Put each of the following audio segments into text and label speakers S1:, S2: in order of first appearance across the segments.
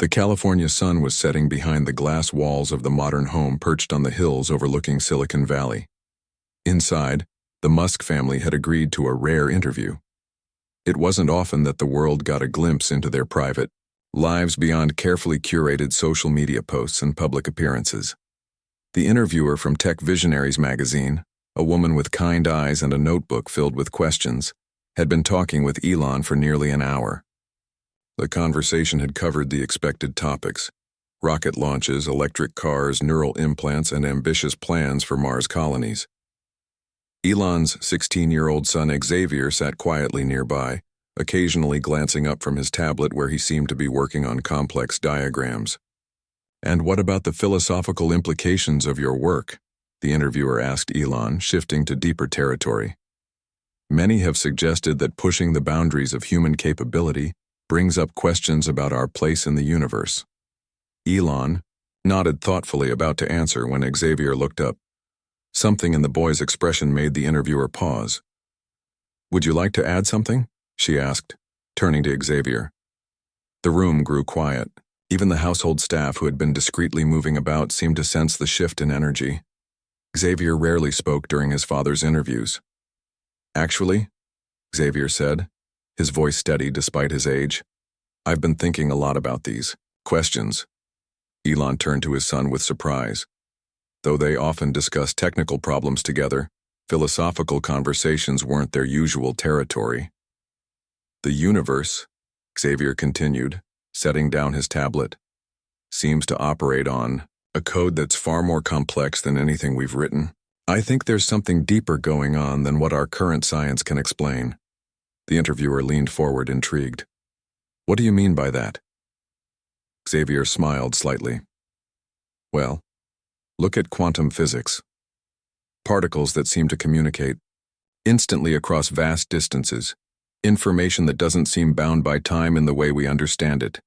S1: The California sun was setting behind the glass walls of the modern home perched on the hills overlooking Silicon Valley. Inside, the Musk family had agreed to a rare interview. It wasn't often that the world got a glimpse into their private lives beyond carefully curated social media posts and public appearances. The interviewer from Tech Visionaries magazine, a woman with kind eyes and a notebook filled with questions, had been talking with Elon for nearly an hour. The conversation had covered the expected topics: rocket launches, electric cars, neural implants, and ambitious plans for Mars colonies. Elon's 16-year-old son Xavier sat quietly nearby, occasionally glancing up from his tablet where he seemed to be working on complex diagrams. "And what about the philosophical implications of your work?" the interviewer asked Elon, shifting to deeper territory. "Many have suggested that pushing the boundaries of human capability brings up questions about our place in the universe." Elon nodded thoughtfully, about to answer when Xavier looked up. Something in the boy's expression made the interviewer pause. "Would you like to add something?" she asked, turning to Xavier. The room grew quiet. Even the household staff, who had been discreetly moving about, seemed to sense the shift in energy. Xavier rarely spoke during his father's interviews. "Actually," Xavier said, his voice steady despite his age, "I've been thinking a lot about these questions." Elon turned to his son with surprise. Though they often discussed technical problems together, philosophical conversations weren't their usual territory. "The universe," Xavier continued, setting down his tablet, "seems to operate on a code that's far more complex than anything we've written. I think there's something deeper going on than what our current science can explain." The interviewer leaned forward, intrigued. "What do you mean by that?" Xavier smiled slightly. "Well, look at quantum physics. Particles that seem to communicate instantly across vast distances. Information that doesn't seem bound by time in the way we understand it.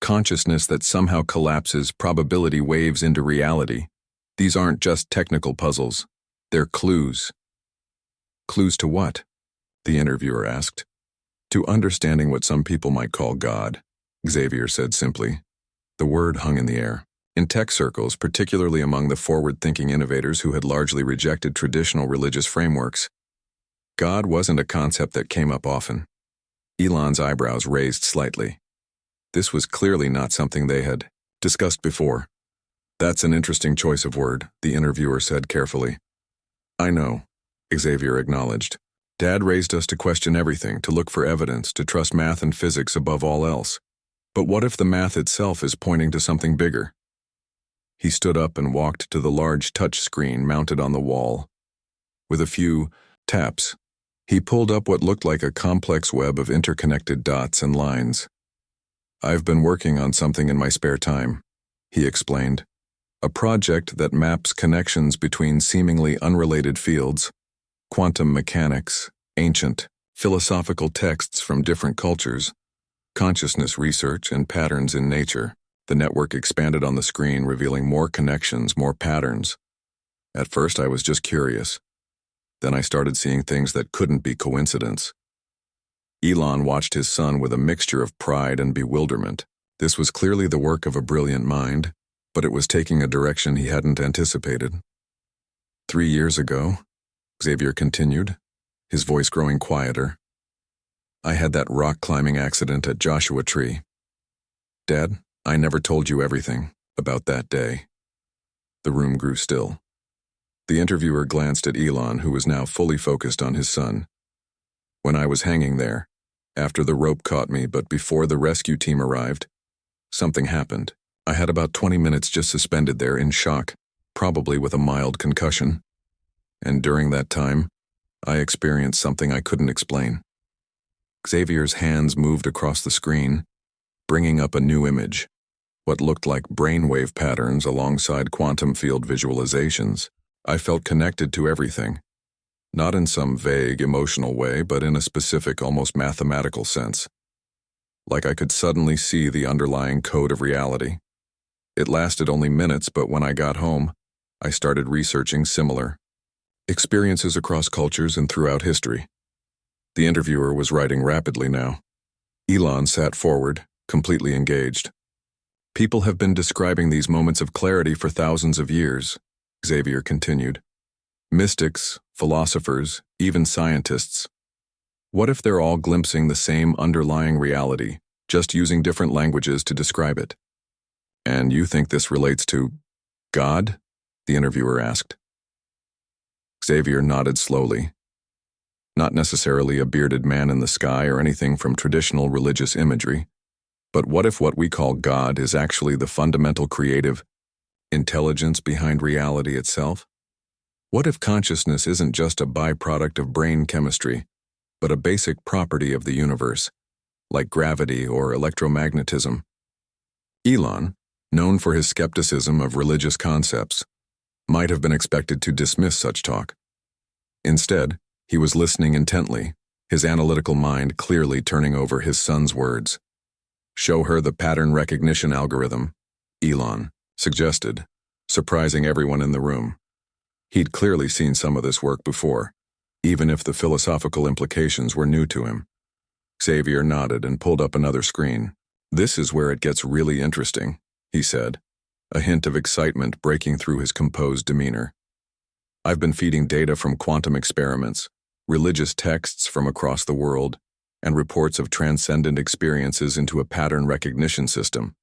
S1: Consciousness that somehow collapses probability waves into reality. These aren't just technical puzzles. They're clues." "Clues to what?" the interviewer asked. "To understanding what some people might call God," Xavier said simply. The word hung in the air. In tech circles, particularly among the forward-thinking innovators who had largely rejected traditional religious frameworks, God wasn't a concept that came up often. Elon's eyebrows raised slightly. This was clearly not something they had discussed before. "That's an interesting choice of word," the interviewer said carefully. "I know," Xavier acknowledged. "Dad raised us to question everything, to look for evidence, to trust math and physics above all else. But what if the math itself is pointing to something bigger?" He stood up and walked to the large touch screen mounted on the wall. With a few taps, he pulled up what looked like a complex web of interconnected dots and lines. "I've been working on something in my spare time," he explained. "A project that maps connections between seemingly unrelated fields, quantum mechanics, ancient philosophical texts from different cultures, consciousness research, and patterns in nature." The network expanded on the screen, revealing more connections, more patterns. "At first I was just curious. Then I started seeing things that couldn't be coincidence." Elon watched his son with a mixture of pride and bewilderment. This was clearly the work of a brilliant mind, but it was taking a direction he hadn't anticipated. 3 years ago," Xavier continued, his voice growing quieter, "I had that rock climbing accident at Joshua Tree. Dad, I never told you everything about that day." The room grew still. The interviewer glanced at Elon, who was now fully focused on his son. "When I was hanging there, after the rope caught me but before the rescue team arrived, something happened. I had about 20 minutes just suspended there in shock, probably with a mild concussion. And during that time, I experienced something I couldn't explain." Xavier's hands moved across the screen, bringing up a new image. What looked like brainwave patterns alongside quantum field visualizations. "I felt connected to everything. Not in some vague, emotional way, but in a specific, almost mathematical sense. Like I could suddenly see the underlying code of reality. It lasted only minutes, but when I got home, I started researching similar experiences across cultures and throughout history." The interviewer was writing rapidly now. Elon sat forward, completely engaged. People have been describing these moments of clarity for thousands of years, Xavier continued. Mystics, philosophers, even scientists. What if they're all glimpsing the same underlying reality, just using different languages to describe it? And you think this relates to God? The interviewer asked. Xavier nodded slowly. Not necessarily a bearded man in the sky or anything from traditional religious imagery, but what if what we call God is actually the fundamental creative intelligence behind reality itself? What if consciousness isn't just a byproduct of brain chemistry, but a basic property of the universe, like gravity or electromagnetism? Elon, known for his skepticism of religious concepts, might have been expected to dismiss such talk. Instead, he was listening intently, his analytical mind clearly turning over his son's words. Show her the pattern recognition algorithm, Elon suggested, surprising everyone in the room. He'd clearly seen some of this work before, even if the philosophical implications were new to him. Xavier nodded and pulled up another screen. This is where it gets really interesting, he said, a hint of excitement breaking through his composed demeanor. I've been feeding data from quantum experiments, religious texts from across the world, and reports of transcendent experiences into a pattern recognition system.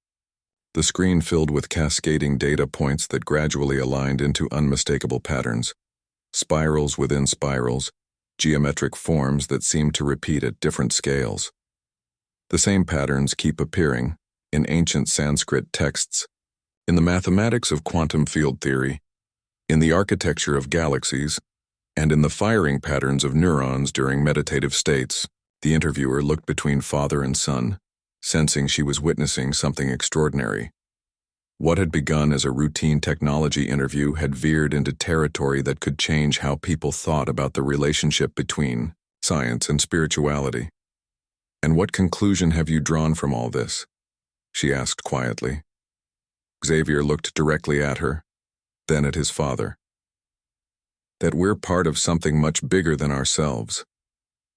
S1: The screen filled with cascading data points that gradually aligned into unmistakable patterns, spirals within spirals, geometric forms that seemed to repeat at different scales. The same patterns keep appearing in ancient Sanskrit texts, in the mathematics of quantum field theory, in the architecture of galaxies, and in the firing patterns of neurons during meditative states. The interviewer looked between father and son, sensing she was witnessing something extraordinary. What had begun as a routine technology interview had veered into territory that could change how people thought about the relationship between science and spirituality. And what conclusion have you drawn from all this? She asked quietly. Xavier looked directly at her, then at his father. That we're part of something much bigger than ourselves.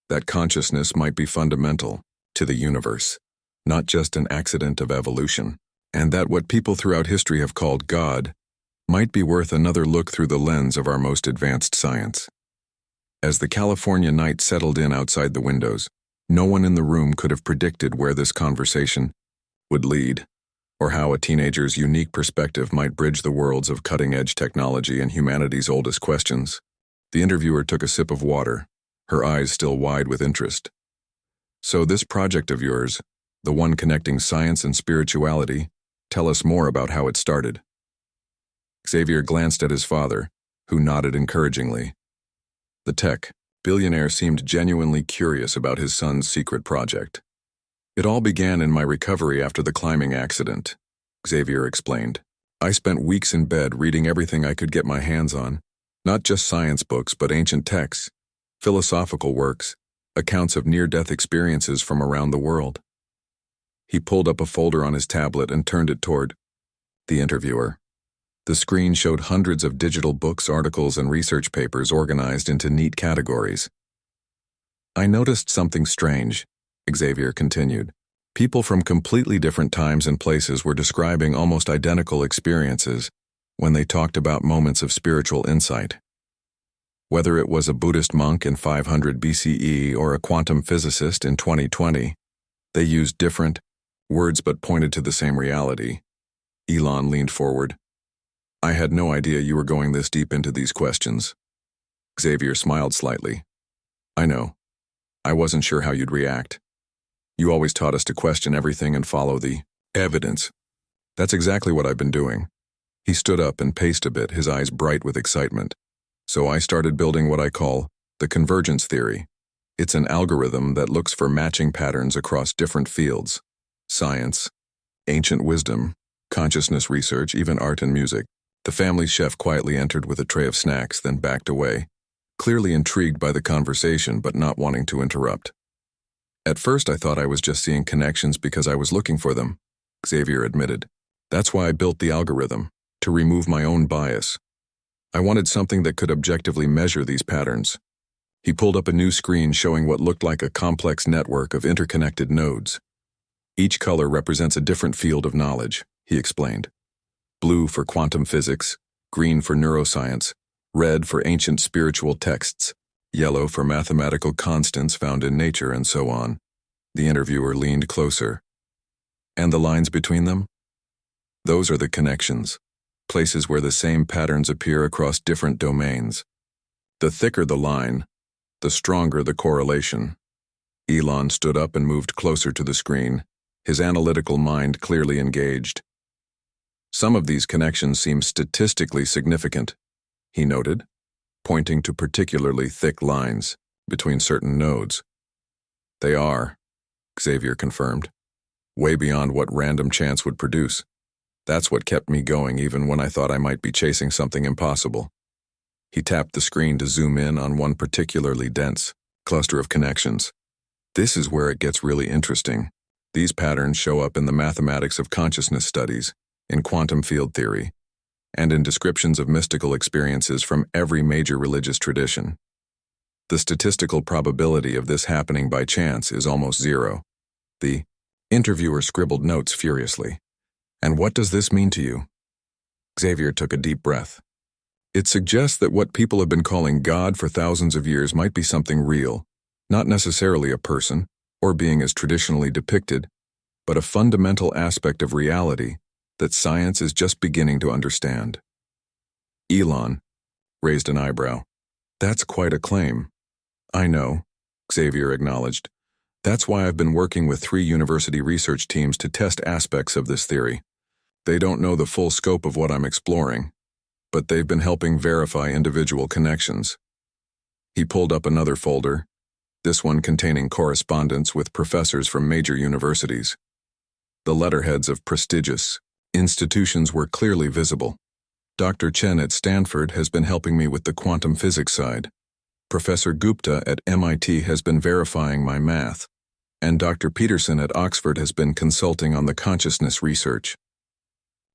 S1: That consciousness might be fundamental to the universe, not just an accident of evolution, and that what people throughout history have called God might be worth another look through the lens of our most advanced science. As the California night settled in outside the windows, no one in the room could have predicted where this conversation would lead, or how a teenager's unique perspective might bridge the worlds of cutting-edge technology and humanity's oldest questions. The interviewer took a sip of water, her eyes still wide with interest. So this project of yours, the one connecting science and spirituality, tell us more about how it started. Xavier glanced at his father, who nodded encouragingly. The tech billionaire seemed genuinely curious about his son's secret project. It all began in my recovery after the climbing accident, Xavier explained. I spent weeks in bed reading everything I could get my hands on, not just science books but ancient texts, philosophical works, accounts of near-death experiences from around the world. He pulled up a folder on his tablet and turned it toward the interviewer. The screen showed hundreds of digital books, articles, and research papers organized into neat categories. I noticed something strange, Xavier continued. People from completely different times and places were describing almost identical experiences when they talked about moments of spiritual insight. Whether it was a Buddhist monk in 500 BCE or a quantum physicist in 2020, they used different words but pointed to the same reality. Elon leaned forward. I had no idea you were going this deep into these questions. Xavier smiled slightly. I know. I wasn't sure how you'd react. You always taught us to question everything and follow the evidence. That's exactly what I've been doing. He stood up and paced a bit, his eyes bright with excitement. So I started building what I call the convergence theory. It's an algorithm that looks for matching patterns across different fields: science, ancient wisdom, consciousness research, even art and music. The family chef quietly entered with a tray of snacks, then backed away, clearly intrigued by the conversation but not wanting to interrupt. At first I thought I was just seeing connections because I was looking for them, Xavier admitted. That's why I built the algorithm, to remove my own bias. I wanted something that could objectively measure these patterns. He pulled up a new screen showing what looked like a complex network of interconnected nodes. Each color represents a different field of knowledge, he explained. Blue for quantum physics, green for neuroscience, red for ancient spiritual texts, yellow for mathematical constants found in nature, and so on. The interviewer leaned closer. And the lines between them? Those are the connections, places where the same patterns appear across different domains. The thicker the line, the stronger the correlation. Elon stood up and moved closer to the screen, his analytical mind clearly engaged. Some of these connections seem statistically significant, he noted, pointing to particularly thick lines between certain nodes. They are, Xavier confirmed, way beyond what random chance would produce. That's what kept me going even when I thought I might be chasing something impossible. He tapped the screen to zoom in on one particularly dense cluster of connections. This is where it gets really interesting. These patterns show up in the mathematics of consciousness studies, in quantum field theory, and in descriptions of mystical experiences from every major religious tradition. The statistical probability of this happening by chance is almost zero. The interviewer scribbled notes furiously. And what does this mean to you? Xavier took a deep breath. It suggests that what people have been calling God for thousands of years might be something real, not necessarily a person, or being as traditionally depicted, but a fundamental aspect of reality that science is just beginning to understand. Elon raised an eyebrow. That's quite a claim. I know, Xavier acknowledged. That's why I've been working with 3 university research teams to test aspects of this theory. They don't know the full scope of what I'm exploring, but they've been helping verify individual connections. He pulled up another folder, this one containing correspondence with professors from major universities. The letterheads of prestigious institutions were clearly visible. Dr. Chen at Stanford has been helping me with the quantum physics side. Professor Gupta at MIT has been verifying my math, and Dr. Peterson at Oxford has been consulting on the consciousness research.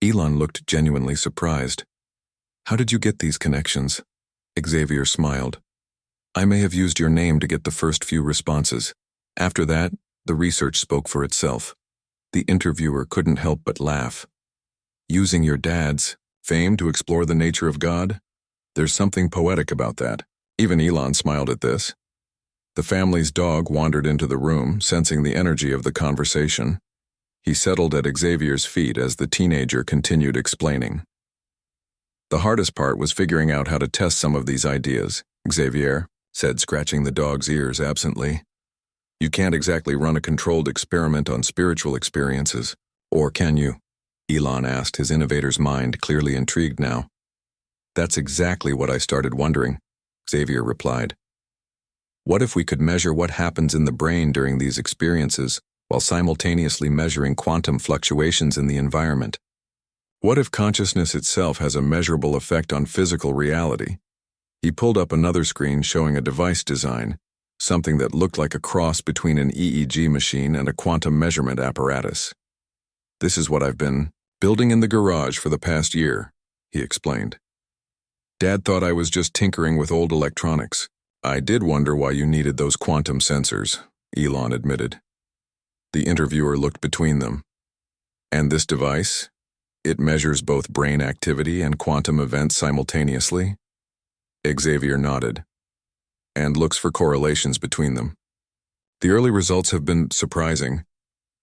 S1: Elon looked genuinely surprised. How did you get these connections? Xavier smiled. I may have used your name to get the first few responses. After that, the research spoke for itself. The interviewer couldn't help but laugh. Using your dad's fame to explore the nature of God? There's something poetic about that. Even Elon smiled at this. The family's dog wandered into the room, sensing the energy of the conversation. He settled at Xavier's feet as the teenager continued explaining. The hardest part was figuring out how to test some of these ideas, Xavier said, scratching the dog's ears absently. You can't exactly run a controlled experiment on spiritual experiences, or can you? Elon asked, his innovator's mind clearly intrigued now. That's exactly what I started wondering, Xavier replied. What if we could measure what happens in the brain during these experiences while simultaneously measuring quantum fluctuations in the environment? What if consciousness itself has a measurable effect on physical reality? He pulled up another screen showing a device design, something that looked like a cross between an EEG machine and a quantum measurement apparatus. This is what I've been building in the garage for the past year, he explained. Dad thought I was just tinkering with old electronics. I did wonder why you needed those quantum sensors, Elon admitted. The interviewer looked between them. And this device? It measures both brain activity and quantum events simultaneously? Xavier nodded. And looks for correlations between them. The early results have been surprising.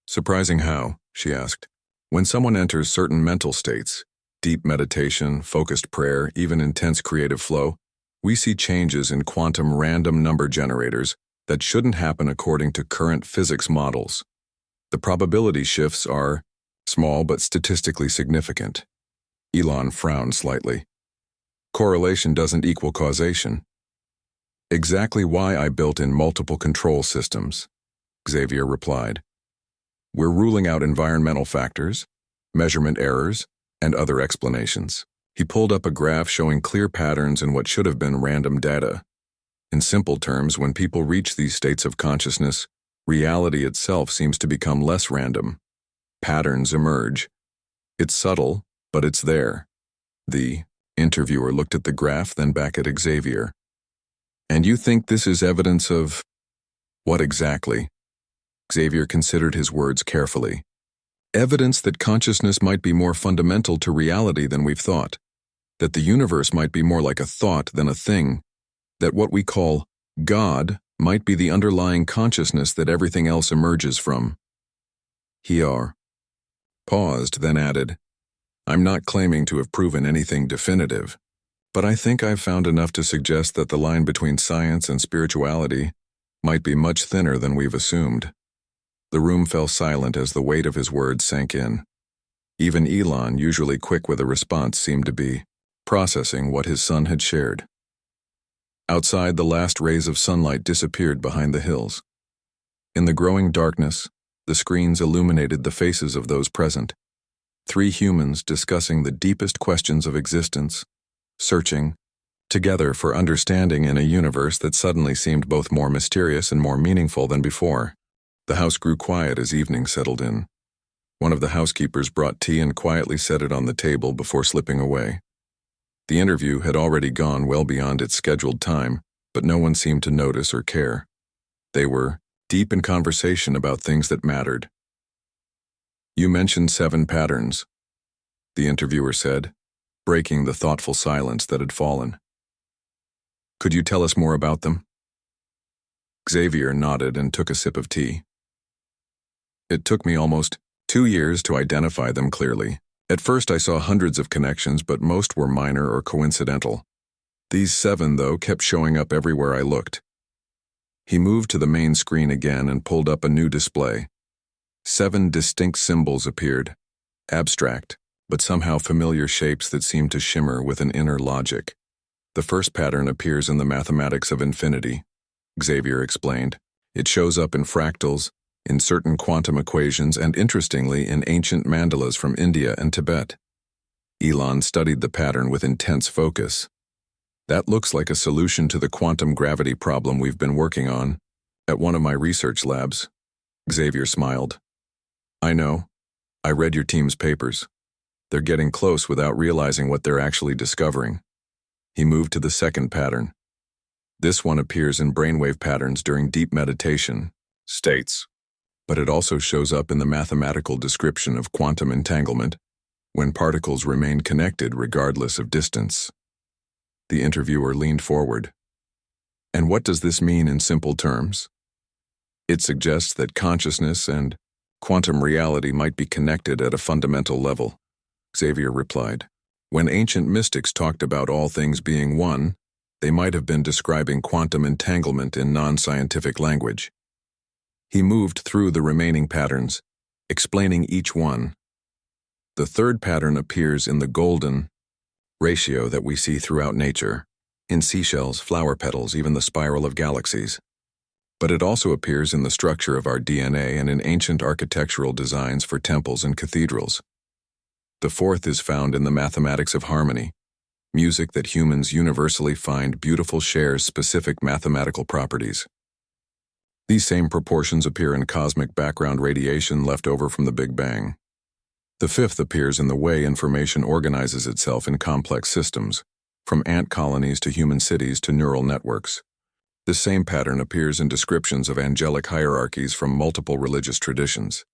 S1: Surprising how? She asked. When someone enters certain mental states, deep meditation, focused prayer, even intense creative flow, we see changes in quantum random number generators that shouldn't happen according to current physics models. The probability shifts are small but statistically significant. Elon frowned slightly. Correlation doesn't equal causation. Exactly why I built in multiple control systems, Xavier replied. We're ruling out environmental factors, measurement errors, and other explanations. He pulled up a graph showing clear patterns in what should have been random data. In simple terms, when people reach these states of consciousness, reality itself seems to become less random. Patterns emerge. It's subtle, but it's there. The interviewer looked at the graph, then back at Xavier. And you think this is evidence of what exactly? Xavier considered his words carefully. Evidence that consciousness might be more fundamental to reality than we've thought, that the universe might be more like a thought than a thing, that what we call God might be the underlying consciousness that everything else emerges from. He paused, then added, I'm not claiming to have proven anything definitive, but I think I've found enough to suggest that the line between science and spirituality might be much thinner than we've assumed. The room fell silent as the weight of his words sank in. Even Elon, usually quick with a response, seemed to be processing what his son had shared. Outside, the last rays of sunlight disappeared behind the hills. In the growing darkness, the screens illuminated the faces of those present. 3 humans discussing the deepest questions of existence, searching together for understanding in a universe that suddenly seemed both more mysterious and more meaningful than before. The house grew quiet as evening settled in. One of the housekeepers brought tea and quietly set it on the table before slipping away. The interview had already gone well beyond its scheduled time, but no one seemed to notice or care. They were deep in conversation about things that mattered. You mentioned 7 patterns, the interviewer said, breaking the thoughtful silence that had fallen. Could you tell us more about them? Xavier nodded and took a sip of tea. It took me almost 2 years to identify them clearly. At first I saw hundreds of connections, but most were minor or coincidental. These 7, though, kept showing up everywhere I looked. He moved to the main screen again and pulled up a new display. 7 distinct symbols appeared, abstract, but somehow familiar shapes that seemed to shimmer with an inner logic. The first pattern appears in the mathematics of infinity, Xavier explained. It shows up in fractals, in certain quantum equations, and interestingly, in ancient mandalas from India and Tibet. Elon studied the pattern with intense focus. That looks like a solution to the quantum gravity problem we've been working on at one of my research labs. Xavier smiled. I know. I read your team's papers. They're getting close without realizing what they're actually discovering. He moved to the second pattern. This one appears in brainwave patterns during deep meditation states, but it also shows up in the mathematical description of quantum entanglement, when particles remain connected regardless of distance. The interviewer leaned forward. And what does this mean in simple terms? It suggests that consciousness and quantum reality might be connected at a fundamental level, Xavier replied. When ancient mystics talked about all things being one, they might have been describing quantum entanglement in non-scientific language. He moved through the remaining patterns, explaining each one. The third pattern appears in the golden ratio that we see throughout nature, in seashells, flower petals, even the spiral of galaxies. But it also appears in the structure of our DNA and in ancient architectural designs for temples and cathedrals. The fourth is found in the mathematics of harmony. Music that humans universally find beautiful shares specific mathematical properties. These same proportions appear in cosmic background radiation left over from the Big Bang. The fifth appears in the way information organizes itself in complex systems, from ant colonies to human cities to neural networks. This same pattern appears in descriptions of angelic hierarchies from multiple religious traditions.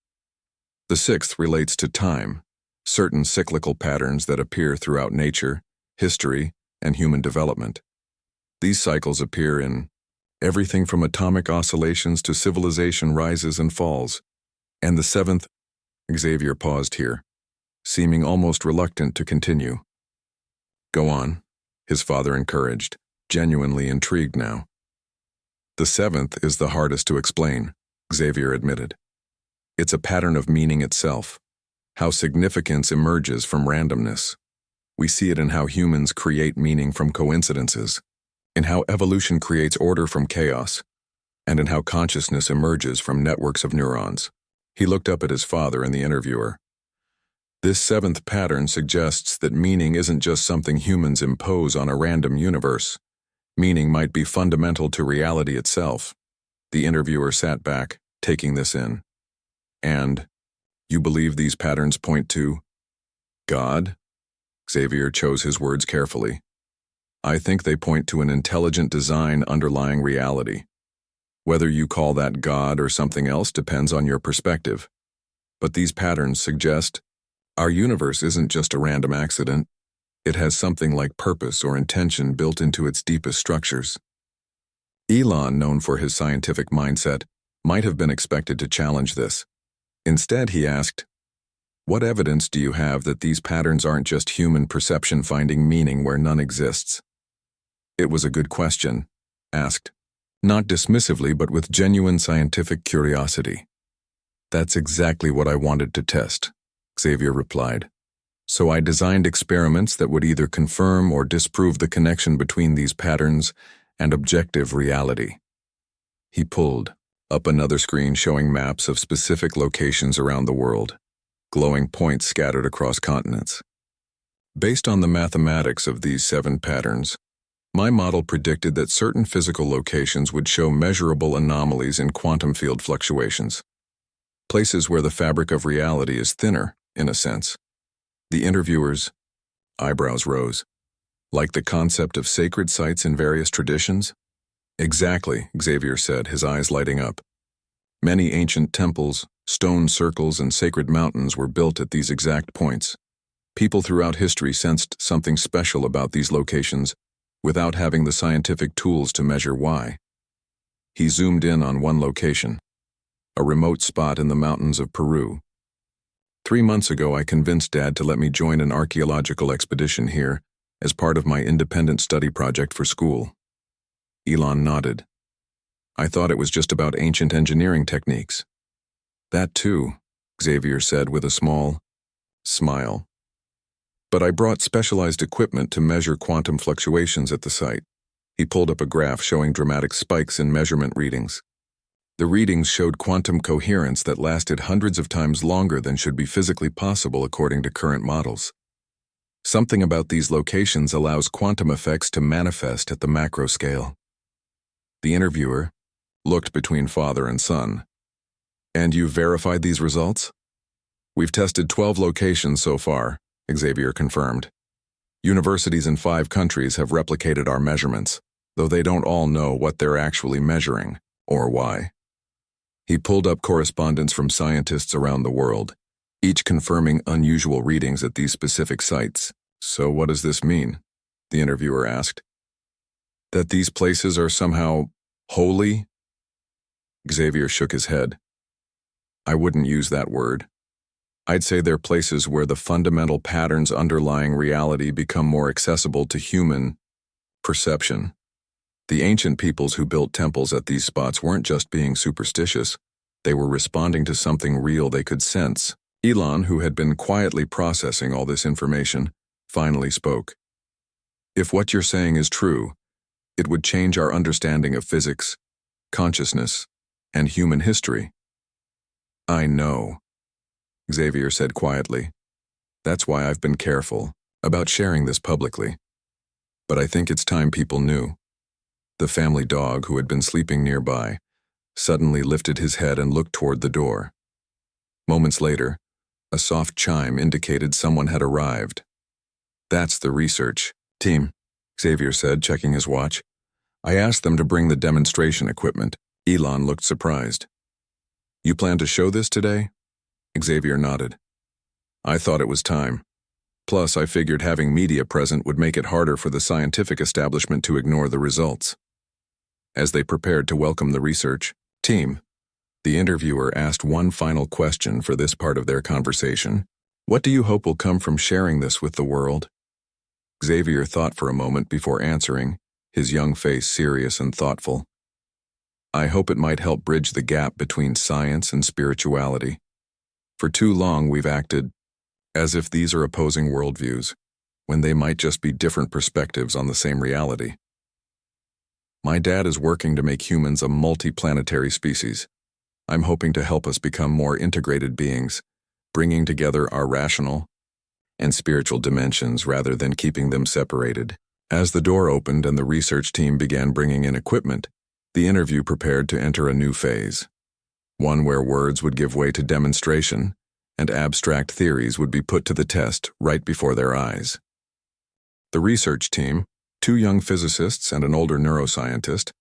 S1: The sixth relates to time, certain cyclical patterns that appear throughout nature, history, and human development. These cycles appear in everything from atomic oscillations to civilization rises and falls. And the seventh, Xavier paused here, seeming almost reluctant to continue. Go on, his father encouraged, genuinely intrigued now. The seventh is the hardest to explain, Xavier admitted. It's a pattern of meaning itself, how significance emerges from randomness. We see it in how humans create meaning from coincidences, in how evolution creates order from chaos, and in how consciousness emerges from networks of neurons. He looked up at his father and the interviewer. This seventh pattern suggests that meaning isn't just something humans impose on a random universe. Meaning might be fundamental to reality itself. The interviewer sat back, taking this in. And you believe these patterns point to God? Xavier chose his words carefully. I think they point to an intelligent design underlying reality. Whether you call that God or something else depends on your perspective. But these patterns suggest our universe isn't just a random accident. It has something like purpose or intention built into its deepest structures. Elon, known for his scientific mindset, might have been expected to challenge this. Instead, he asked, "What evidence do you have that these patterns aren't just human perception finding meaning where none exists?" It was a good question, asked, not dismissively but with genuine scientific curiosity. "That's exactly what I wanted to test," Xavier replied. "So I designed experiments that would either confirm or disprove the connection between these patterns and objective reality." He pulled up another screen showing maps of specific locations around the world, glowing points scattered across continents. Based on the mathematics of these 7 patterns, my model predicted that certain physical locations would show measurable anomalies in quantum field fluctuations, places where the fabric of reality is thinner, in a sense. The interviewer's eyebrows rose. "Like the concept of sacred sites in various traditions?" "Exactly," Xavier said, his eyes lighting up. "Many ancient temples, stone circles, and sacred mountains were built at these exact points. People throughout history sensed something special about these locations without having the scientific tools to measure why." He zoomed in on one location, a remote spot in the mountains of Peru. "3 months ago, I convinced Dad to let me join an archaeological expedition here as part of my independent study project for school." Elon nodded. "I thought it was just about ancient engineering techniques." "That too," Xavier said with a small smile. "But I brought specialized equipment to measure quantum fluctuations at the site." He pulled up a graph showing dramatic spikes in measurement readings. The readings showed quantum coherence that lasted hundreds of times longer than should be physically possible according to current models. Something about these locations allows quantum effects to manifest at the macro scale. The interviewer looked between father and son. "And you've verified these results?" "We've tested 12 locations so far," Xavier confirmed. "Universities in 5 countries have replicated our measurements, though they don't all know what they're actually measuring, or why." He pulled up correspondence from scientists around the world, each confirming unusual readings at these specific sites. "So what does this mean?" the interviewer asked. "That these places are somehow holy?" Xavier shook his head. "I wouldn't use that word. I'd say they're places where the fundamental patterns underlying reality become more accessible to human perception. The ancient peoples who built temples at these spots weren't just being superstitious. They were responding to something real they could sense." Elon, who had been quietly processing all this information, finally spoke. "If what you're saying is true, it would change our understanding of physics, consciousness, and human history." "I know," Xavier said quietly. "That's why I've been careful about sharing this publicly. But I think it's time people knew." The family dog, who had been sleeping nearby, suddenly lifted his head and looked toward the door. Moments later, a soft chime indicated someone had arrived. "That's the research team," Xavier said, checking his watch. "I asked them to bring the demonstration equipment." Elon looked surprised. "You plan to show this today?" Xavier nodded. "I thought it was time. Plus, I figured having media present would make it harder for the scientific establishment to ignore the results." As they prepared to welcome the research team, the interviewer asked one final question for this part of their conversation. "What do you hope will come from sharing this with the world?" Xavier thought for a moment before answering, his young face serious and thoughtful. "I hope it might help bridge the gap between science and spirituality. For too long we've acted as if these are opposing worldviews, when they might just be different perspectives on the same reality. My dad is working to make humans a multi-planetary species. I'm hoping to help us become more integrated beings, bringing together our rational and spiritual dimensions rather than keeping them separated." As the door opened and the research team began bringing in equipment, the interview prepared to enter a new phase, one where words would give way to demonstration and abstract theories would be put to the test right before their eyes. The research team, 2 young physicists and an older neuroscientist,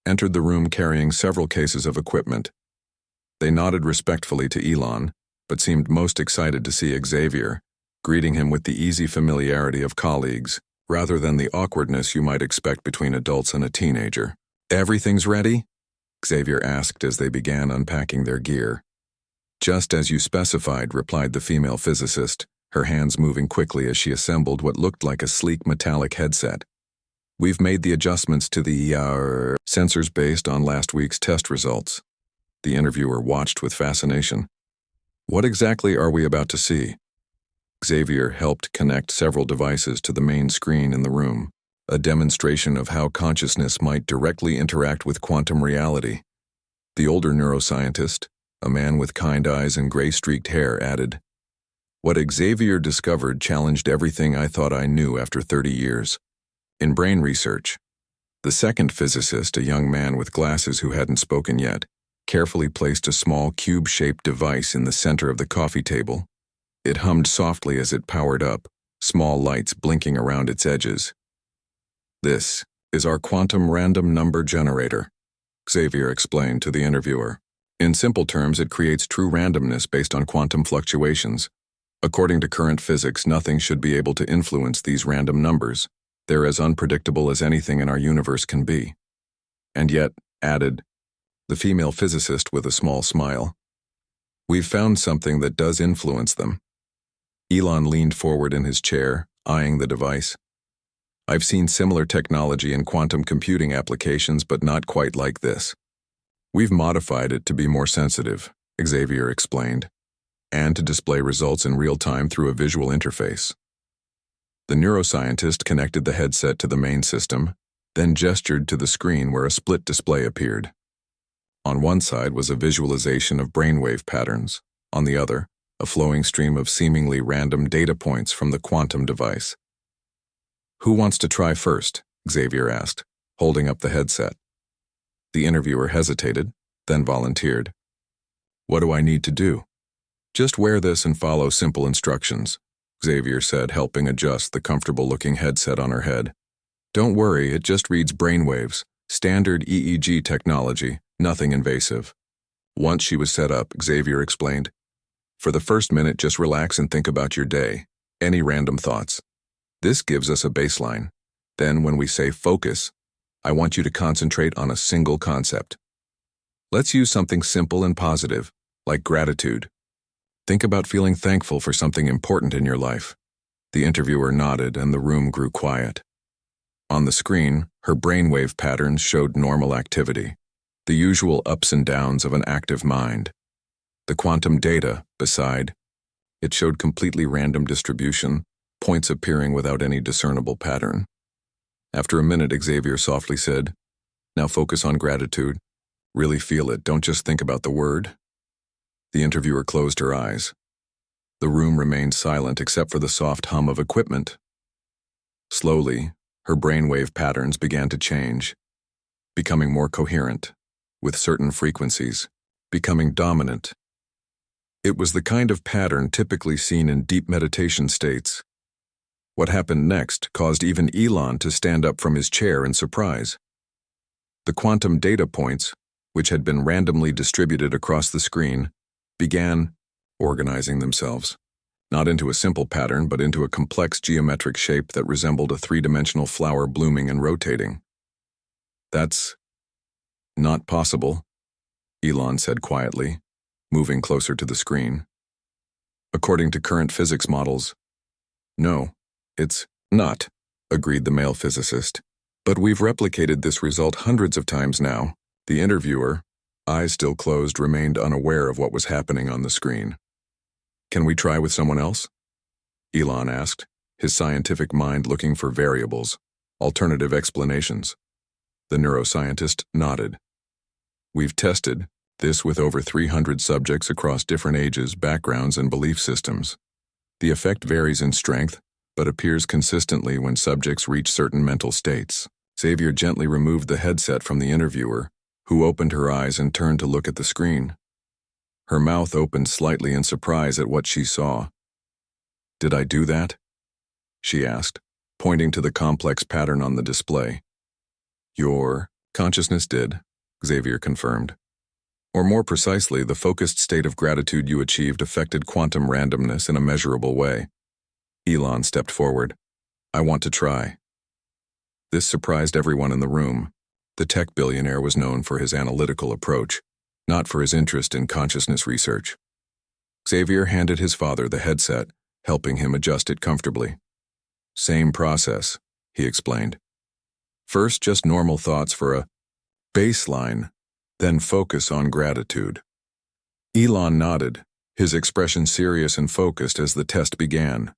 S1: entered the room carrying several cases of equipment. They nodded respectfully to Elon, but seemed most excited to see Xavier, greeting him with the easy familiarity of colleagues, rather than the awkwardness you might expect between adults and a teenager. "Everything's ready?" Xavier asked as they began unpacking their gear. "Just as you specified," replied the female physicist, her hands moving quickly as she assembled what looked like a sleek metallic headset. "We've made the adjustments to the sensors based on last week's test results." The interviewer watched with fascination. "What exactly are we about to see?" Xavier helped connect several devices to the main screen in the room, a demonstration of how consciousness might directly interact with quantum reality. The older neuroscientist, a man with kind eyes and gray-streaked hair, added, "What Xavier discovered challenged everything I thought I knew after 30 years. In brain research." The second physicist, a young man with glasses who hadn't spoken yet, carefully placed a small cube-shaped device in the center of the coffee table. It hummed softly as it powered up, small lights blinking around its edges. "This is our quantum random number generator," Xavier explained to the interviewer. "In simple terms, it creates true randomness based on quantum fluctuations. According to current physics, nothing should be able to influence these random numbers. They're as unpredictable as anything in our universe can be." "And yet," added the female physicist with a small smile, "we've found something that does influence them." Elon leaned forward in his chair, eyeing the device. "I've seen similar technology in quantum computing applications, but not quite like this. We've modified it to be more sensitive," Xavier explained, "and to display results in real time through a visual interface." The neuroscientist connected the headset to the main system, then gestured to the screen where a split display appeared. On one side was a visualization of brainwave patterns, on the other, a flowing stream of seemingly random data points from the quantum device. "Who wants to try first?" Xavier asked, holding up the headset. The interviewer hesitated, then volunteered. "What do I need to do?" "Just wear this and follow simple instructions," Xavier said, helping adjust the comfortable-looking headset on her head. "Don't worry, it just reads brainwaves, standard EEG technology, nothing invasive." Once she was set up, Xavier explained, "For the first minute, just relax and think about your day, any random thoughts. This gives us a baseline. Then when we say focus, I want you to concentrate on a single concept. Let's use something simple and positive, like gratitude. Think about feeling thankful for something important in your life." The interviewer nodded and the room grew quiet. On the screen, her brainwave patterns showed normal activity, the usual ups and downs of an active mind. The quantum data, beside, it showed completely random distribution, points appearing without any discernible pattern. After a minute, Xavier softly said, "Now focus on gratitude. Really feel it, don't just think about the word." The interviewer closed her eyes. The room remained silent except for the soft hum of equipment. Slowly, her brainwave patterns began to change, becoming more coherent, with certain frequencies, becoming dominant. It was the kind of pattern typically seen in deep meditation states. What happened next caused even Elon to stand up from his chair in surprise. The quantum data points, which had been randomly distributed across the screen, began organizing themselves, not into a simple pattern but into a complex geometric shape that resembled a three-dimensional flower blooming and rotating. "That's not possible," Elon said quietly, moving closer to the screen. "According to current physics models, no, it's not," agreed the male physicist. "But we've replicated this result hundreds of times now." The interviewer, eyes still closed, remained unaware of what was happening on the screen. "Can we try with someone else?" Elon asked, his scientific mind looking for variables, alternative explanations. The neuroscientist nodded. "We've tested this with over 300 subjects across different ages, backgrounds, and belief systems. The effect varies in strength, but appears consistently when subjects reach certain mental states." Xavier gently removed the headset from the interviewer, who opened her eyes and turned to look at the screen. Her mouth opened slightly in surprise at what she saw. "Did I do that?" she asked, pointing to the complex pattern on the display. "Your consciousness did," Xavier confirmed. Or more precisely, the focused state of gratitude you achieved affected quantum randomness in a measurable way. Elon stepped forward. I want to try. This surprised everyone in the room. The tech billionaire was known for his analytical approach, not for his interest in consciousness research. Xavier handed his father the headset, helping him adjust it comfortably. Same process, he explained. First, just normal thoughts for a baseline, then focus on gratitude. Elon nodded, his expression serious and focused as the test began.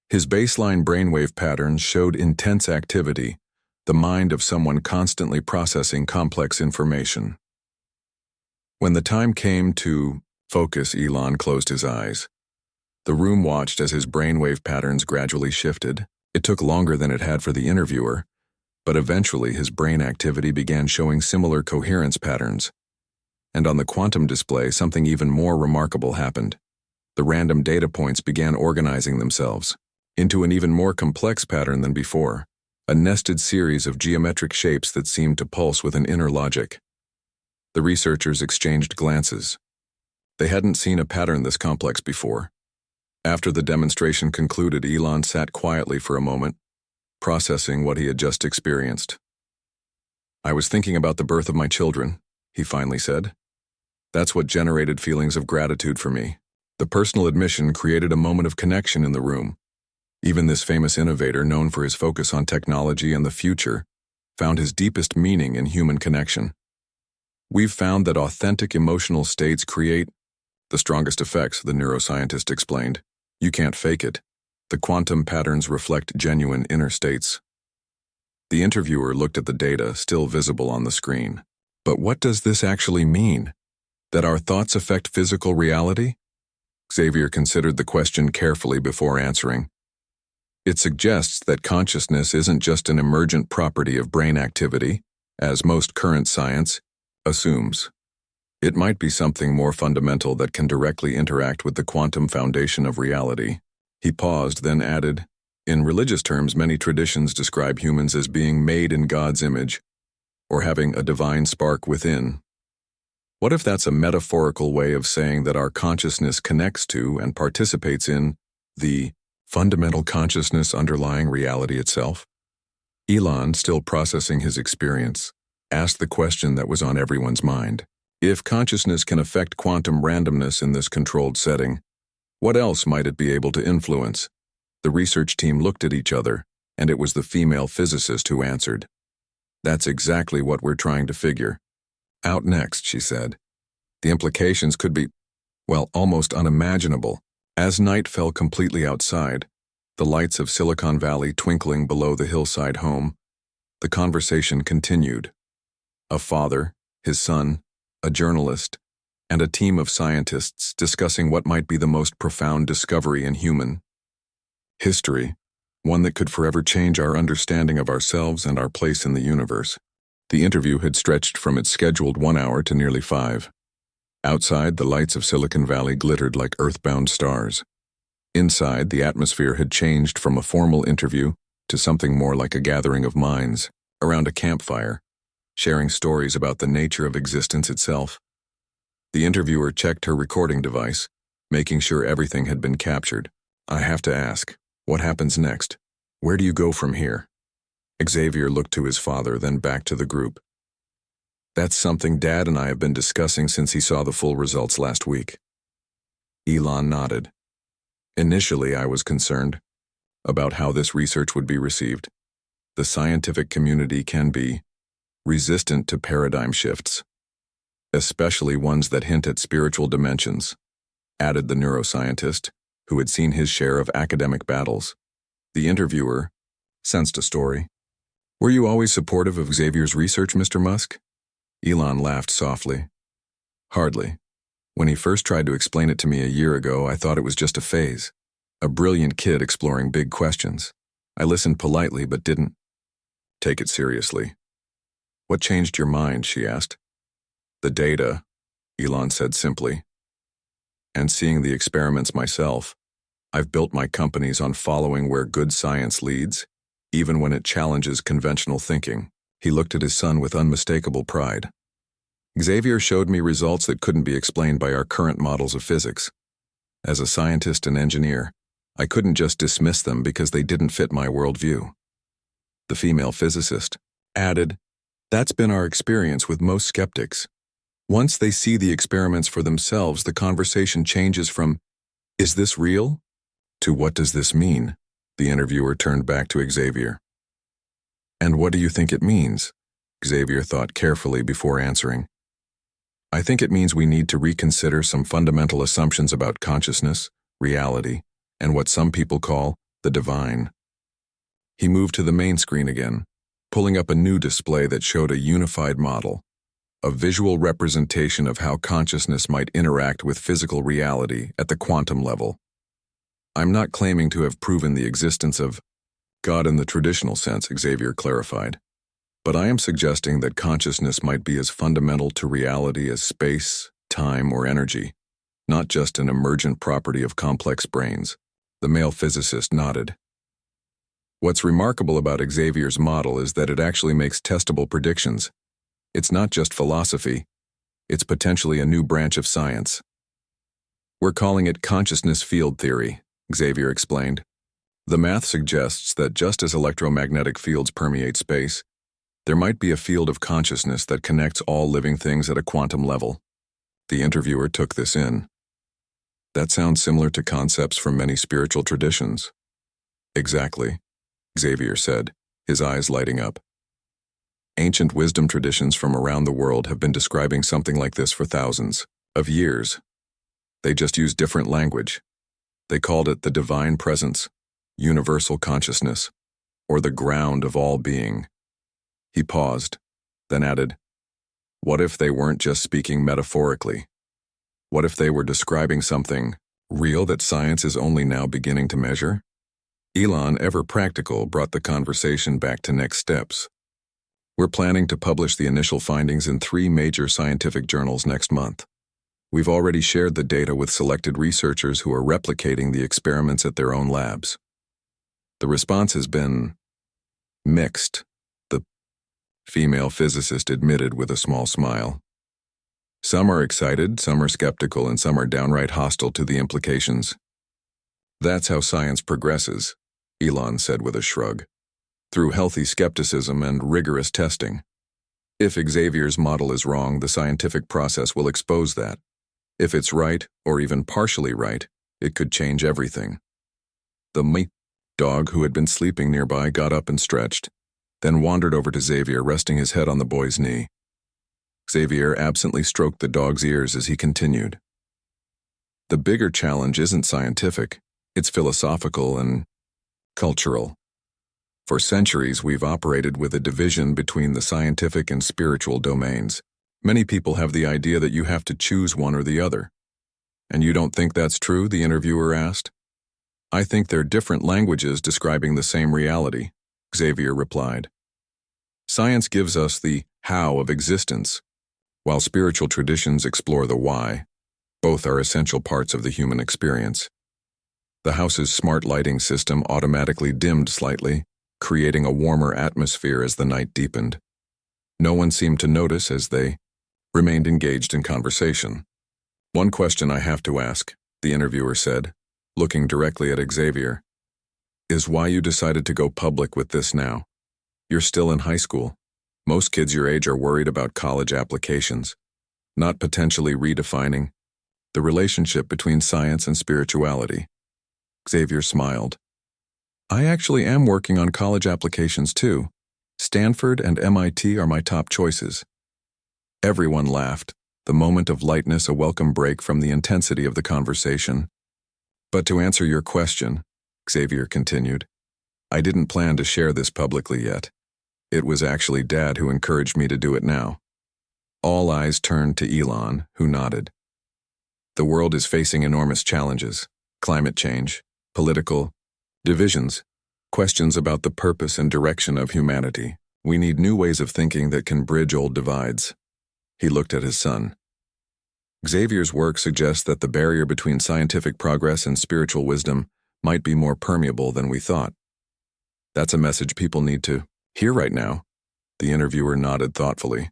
S1: His baseline brainwave patterns showed intense activity, the mind of someone constantly processing complex information. When the time came to focus, Elon closed his eyes. The room watched as his brainwave patterns gradually shifted. It took longer than it had for the interviewer, but eventually his brain activity began showing similar coherence patterns. And on the quantum display, something even more remarkable happened. The random data points began organizing themselves into an even more complex pattern than before, a nested series of geometric shapes that seemed to pulse with an inner logic. The researchers exchanged glances. They hadn't seen a pattern this complex before. After the demonstration concluded, Elon sat quietly for a moment, processing what he had just experienced. I was thinking about the birth of my children, he finally said. That's what generated feelings of gratitude for me. The personal admission created a moment of connection in the room. Even this famous innovator, known for his focus on technology and the future, found his deepest meaning in human connection. We've found that authentic emotional states create the strongest effects, the neuroscientist explained. You can't fake it. The quantum patterns reflect genuine inner states. The interviewer looked at the data, still visible on the screen. But what does this actually mean? That our thoughts affect physical reality? Xavier considered the question carefully before answering. It suggests that consciousness isn't just an emergent property of brain activity, as most current science assumes. It might be something more fundamental that can directly interact with the quantum foundation of reality. He paused, then added, in religious terms, many traditions describe humans as being made in God's image, or having a divine spark within. What if that's a metaphorical way of saying that our consciousness connects to and participates in the fundamental consciousness underlying reality itself? Elon, still processing his experience, asked the question that was on everyone's mind. If consciousness can affect quantum randomness in this controlled setting, what else might it be able to influence? The research team looked at each other, and it was the female physicist who answered. That's exactly what we're trying to figure out next, she said. The implications could be, well, almost unimaginable. As night fell completely outside, the lights of Silicon Valley twinkling below the hillside home, the conversation continued. A father, his son, a journalist, and a team of scientists discussing what might be the most profound discovery in human history, one that could forever change our understanding of ourselves and our place in the universe. The interview had stretched from its scheduled 1 hour to nearly 5. Outside, the lights of Silicon Valley glittered like earthbound stars. Inside, the atmosphere had changed from a formal interview to something more like a gathering of minds around a campfire, sharing stories about the nature of existence itself. The interviewer checked her recording device, making sure everything had been captured. I have to ask, what happens next? Where do you go from here? Xavier looked to his father, then back to the group. That's something Dad and I have been discussing since he saw the full results last week. Elon nodded. Initially, I was concerned about how this research would be received. The scientific community can be resistant to paradigm shifts, especially ones that hint at spiritual dimensions, added the neuroscientist, who had seen his share of academic battles. The interviewer sensed a story. Were you always supportive of Xavier's research, Mr. Musk? Elon laughed softly. Hardly. When he first tried to explain it to me a year ago, I thought it was just a phase. A brilliant kid exploring big questions. I listened politely but didn't take it seriously. What changed your mind, she asked. The data, Elon said simply. And seeing the experiments myself, I've built my companies on following where good science leads, even when it challenges conventional thinking. He looked at his son with unmistakable pride. Xavier showed me results that couldn't be explained by our current models of physics. As a scientist and engineer, I couldn't just dismiss them because they didn't fit my worldview. The female physicist added, "That's been our experience with most skeptics. Once they see the experiments for themselves, the conversation changes from, 'Is this real?' to 'What does this mean?'" The interviewer turned back to Xavier. "And what do you think it means?" Xavier thought carefully before answering. "I think it means we need to reconsider some fundamental assumptions about consciousness, reality, and what some people call the divine." He moved to the main screen again, pulling up a new display that showed a unified model, a visual representation of how consciousness might interact with physical reality at the quantum level. "I'm not claiming to have proven the existence of God in the traditional sense," Xavier clarified, "but I am suggesting that consciousness might be as fundamental to reality as space, time, or energy, not just an emergent property of complex brains." The male physicist nodded. "What's remarkable about Xavier's model is that it actually makes testable predictions. It's not just philosophy, it's potentially a new branch of science. We're calling it consciousness field theory," Xavier explained. "The math suggests that just as electromagnetic fields permeate space, there might be a field of consciousness that connects all living things at a quantum level." The interviewer took this in. "That sounds similar to concepts from many spiritual traditions." "Exactly," Xavier said, his eyes lighting up. "Ancient wisdom traditions from around the world have been describing something like this for thousands of years. They just used different language. They called it the divine presence, universal consciousness, or the ground of all being." He paused, then added, "What if they weren't just speaking metaphorically? What if they were describing something real that science is only now beginning to measure?" Elon, ever practical, brought the conversation back to next steps. "We're planning to publish the initial findings in 3 major scientific journals next month. We've already shared the data with selected researchers who are replicating the experiments at their own labs. The response has been mixed," the female physicist admitted with a small smile. "Some are excited, some are skeptical, and some are downright hostile to the implications. That's how science progresses," Elon said with a shrug, "through healthy skepticism and rigorous testing. If Xavier's model is wrong, the scientific process will expose that. If it's right, or even partially right, it could change everything." The dog, who had been sleeping nearby, got up and stretched, then wandered over to Xavier, resting his head on the boy's knee. Xavier absently stroked the dog's ears as he continued. "The bigger challenge isn't scientific, it's philosophical and cultural. For centuries, we've operated with a division between the scientific and spiritual domains. Many people have the idea that you have to choose one or the other." "And you don't think that's true?" the interviewer asked. "I think they're different languages describing the same reality," Xavier replied. "Science gives us the how of existence, while spiritual traditions explore the why. Both are essential parts of the human experience." The house's smart lighting system automatically dimmed slightly, creating a warmer atmosphere as the night deepened. No one seemed to notice as they remained engaged in conversation. "One question I have to ask," the interviewer said, looking directly at Xavier, "is why you decided to go public with this now. You're still in high school. Most kids your age are worried about college applications, not potentially redefining the relationship between science and spirituality." Xavier smiled. "I actually am working on college applications too. Stanford and MIT are my top choices." Everyone laughed, the moment of lightness a welcome break from the intensity of the conversation. "But to answer your question," Xavier continued, "I didn't plan to share this publicly yet. It was actually Dad who encouraged me to do it now." All eyes turned to Elon, who nodded. "The world is facing enormous challenges: climate change, political divisions, questions about the purpose and direction of humanity. We need new ways of thinking that can bridge old divides." He looked at his son. "Xavier's work suggests that the barrier between scientific progress and spiritual wisdom might be more permeable than we thought. That's a message people need to hear right now." The interviewer nodded thoughtfully.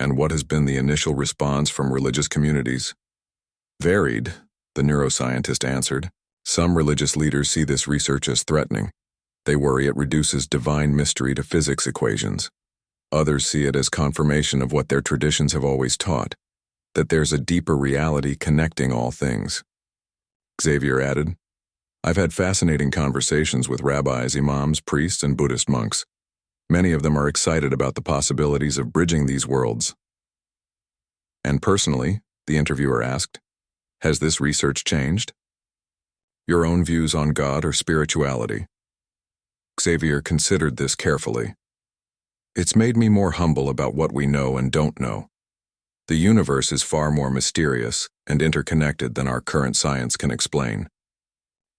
S1: And what has been the initial response from religious communities? Varied, the neuroscientist answered. Some religious leaders see this research as threatening. They worry it reduces divine mystery to physics equations. Others see it as confirmation of what their traditions have always taught, that there's a deeper reality connecting all things. Xavier added, I've had fascinating conversations with rabbis, imams, priests, and Buddhist monks. Many of them are excited about the possibilities of bridging these worlds. And personally, the interviewer asked, has this research changed your own views on God or spirituality? Xavier considered this carefully. It's made me more humble about what we know and don't know. The universe is far more mysterious and interconnected than our current science can explain.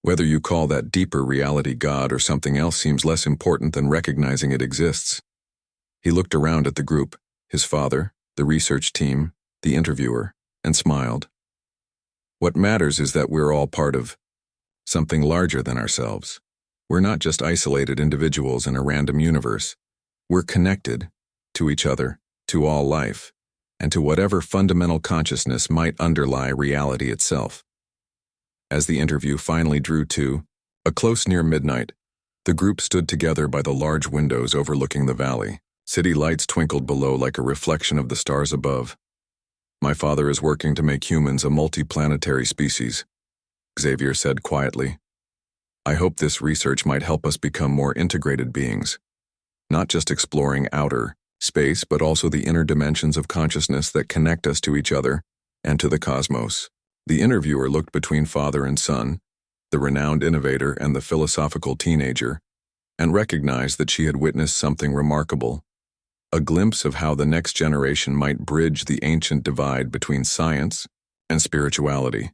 S1: Whether you call that deeper reality God or something else seems less important than recognizing it exists. He looked around at the group, his father, the research team, the interviewer, and smiled. What matters is that we're all part of something larger than ourselves. We're not just isolated individuals in a random universe. We're connected to each other, to all life, and to whatever fundamental consciousness might underlie reality itself. As the interview finally drew to a close near midnight, the group stood together by the large windows overlooking the valley. City lights twinkled below like a reflection of the stars above. My father is working to make humans a multiplanetary species, Xavier said quietly. I hope this research might help us become more integrated beings, not just exploring outer space, but also the inner dimensions of consciousness that connect us to each other and to the cosmos. The interviewer looked between father and son, the renowned innovator and the philosophical teenager, and recognized that she had witnessed something remarkable, a glimpse of how the next generation might bridge the ancient divide between science and spirituality,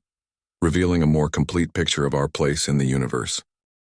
S1: revealing a more complete picture of our place in the universe.